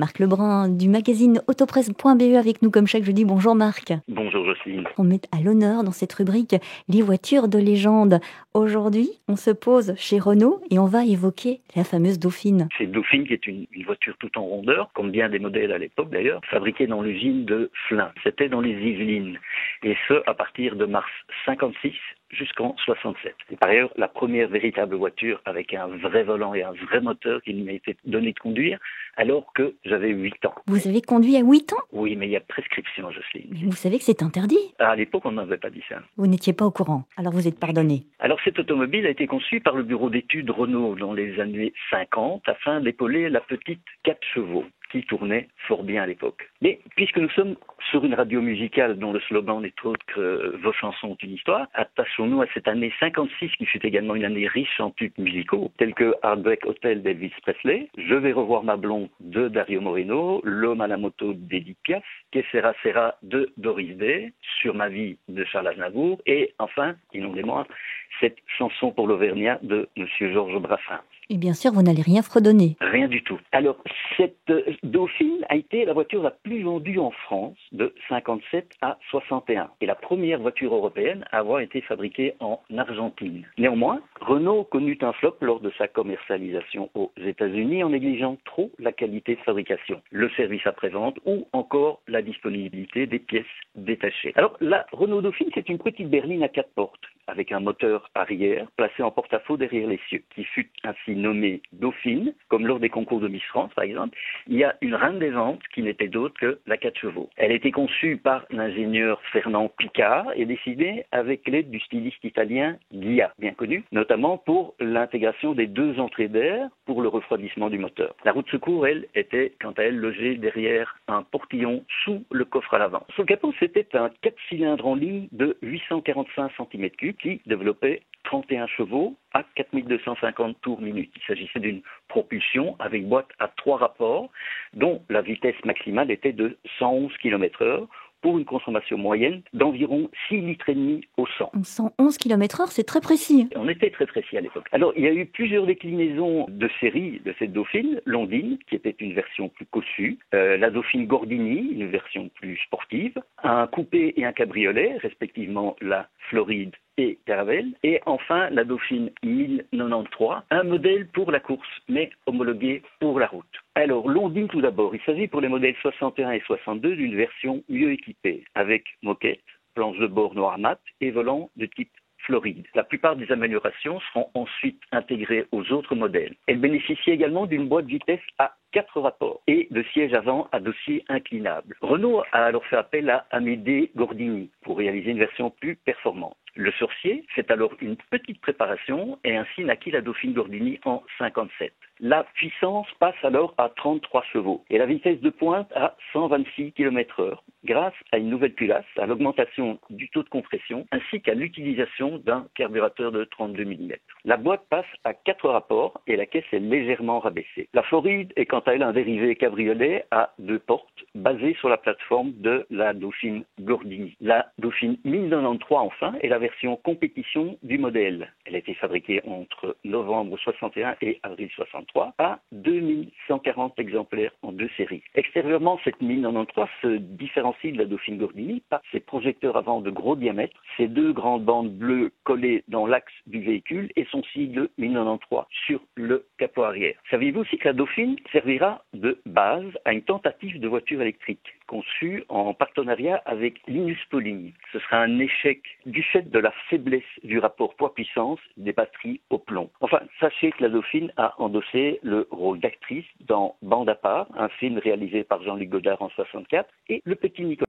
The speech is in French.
Marc Lebrun du magazine autopresse.be avec nous comme chaque jeudi. Bonjour Marc. Bonjour Jocelyne. On met à l'honneur dans cette rubrique les voitures de légende. Aujourd'hui, on se pose chez Renault et on va évoquer la fameuse Dauphine. C'est Dauphine qui est une voiture tout en rondeur, comme bien des modèles à l'époque d'ailleurs, fabriquée dans l'usine de Flins. C'était dans les Yvelines. Et ce, à partir de mars 56 jusqu'en 67. Et par ailleurs, la première véritable voiture avec un vrai volant et un vrai moteur qui m'a été donné de conduire alors que j'avais 8 ans. Vous avez conduit à 8 ans? Oui, mais il y a prescription, Jocelyne. Mais vous savez que c'est interdit. À l'époque, on n'avait pas dit ça. Vous n'étiez pas au courant, alors vous êtes pardonné. Alors cette automobile a été conçue par le bureau d'études Renault dans les années 50 afin d'épauler la petite 4 chevaux qui tournait fort bien à l'époque. Mais puisque nous sommes sur une radio musicale dont le slogan n'est autre que « Vos chansons ont une histoire », attachons-nous à cette année 56 qui fut également une année riche en tubes musicaux tels que Heartbreak Hotel d'Elvis Presley, Je vais revoir ma blonde de Dario Moreno, L'homme à la moto d'Edith Piaf, Que sera sera de Doris Day, Sur ma vie de Charles Aznavour et enfin, et non des moindres, cette chanson pour l'Auvergnat de Monsieur Georges Brassens. Et bien sûr, vous n'allez rien fredonner. Rien du tout. Alors, cette Dauphine a été la voiture la plus vendue en France de 57 à 61 et la première voiture européenne à avoir été fabriquée en Argentine. Néanmoins, Renault connut un flop lors de sa commercialisation aux États-Unis en négligeant trop la qualité de fabrication, le service après-vente ou encore la disponibilité des pièces détachées. Alors, la Renault Dauphine, c'est une petite berline à 4 portes avec un moteur arrière placé en porte-à-faux derrière l'essieu, qui fut ainsi nommée Dauphine, comme lors des concours de Miss France par exemple. Il y a une reine des ventes qui n'était d'autre que la 4 chevaux. Elle a été conçue par l'ingénieur Fernand Picard et dessinée avec l'aide du styliste italien Ghia, bien connu, notamment pour l'intégration des 2 entrées d'air pour le refroidissement du moteur. La roue de secours, elle, était quant à elle logée derrière un portillon sous le coffre à l'avant. Son capot, c'était un 4 cylindres en ligne de 845 cm3 qui développait 31 chevaux à 4250 tours minute. Il s'agissait d'une propulsion avec boîte à 3 rapports dont la vitesse maximale était de 111 km/h pour une consommation moyenne d'environ 6,5 litres au 100. 111 km/h, c'est très précis. On était très précis à l'époque. Alors, il y a eu plusieurs déclinaisons de série de cette Dauphine. L'Ondine, qui était une version plus cossue, la Dauphine Gordini, une version plus sportive, un coupé et un cabriolet, respectivement la Floride et Caravelle, et enfin la Dauphine 1093, un modèle pour la course, mais homologué pour la route. Alors, l'Ondine tout d'abord, il s'agit pour les modèles 61 et 62 d'une version mieux équipée, avec moquette, planche de bord noir mat et volant de type Floride. La plupart des améliorations seront ensuite intégrées aux autres modèles. Elle bénéficie également d'une boîte vitesse à 4 rapports et de sièges avant à dossier inclinable. Renault a alors fait appel à Amédée Gordini pour réaliser une version plus performante. Le sorcier fait alors une petite préparation et ainsi naquit la Dauphine Gordini en 57. La puissance passe alors à 33 chevaux et la vitesse de pointe à 126 km/h grâce à une nouvelle culasse, à l'augmentation du taux de compression ainsi qu'à l'utilisation d'un carburateur de 32 mm. La boîte passe à 4 rapports et la caisse est légèrement rabaissée. La Floride est quant à elle un dérivé cabriolet à 2 portes basé sur la plateforme de la Dauphine Gordini. La Dauphine 1093 enfin est la version compétition du modèle. Elle a été fabriquée entre novembre 61 et avril 63 à 2140 exemplaires en 2 séries. Extérieurement, cette 1093 se différencie de la Dauphine Gordini par ses projecteurs avant de gros diamètre, ses 2 grandes bandes bleues collées dans l'axe du véhicule et son sigle 1093 sur le capot arrière. Saviez-vous aussi que la Dauphine servira de base à une tentative de voiture électrique conçue en partenariat avec Linus Pauling. Ce sera un échec du fait de la faiblesse du rapport poids-puissance des batteries au plomb. Enfin, sachez que la Dauphine a endossé le rôle d'actrice dans Bande à part, un film réalisé par Jean-Luc Godard en 64, et Le Petit Nicolas.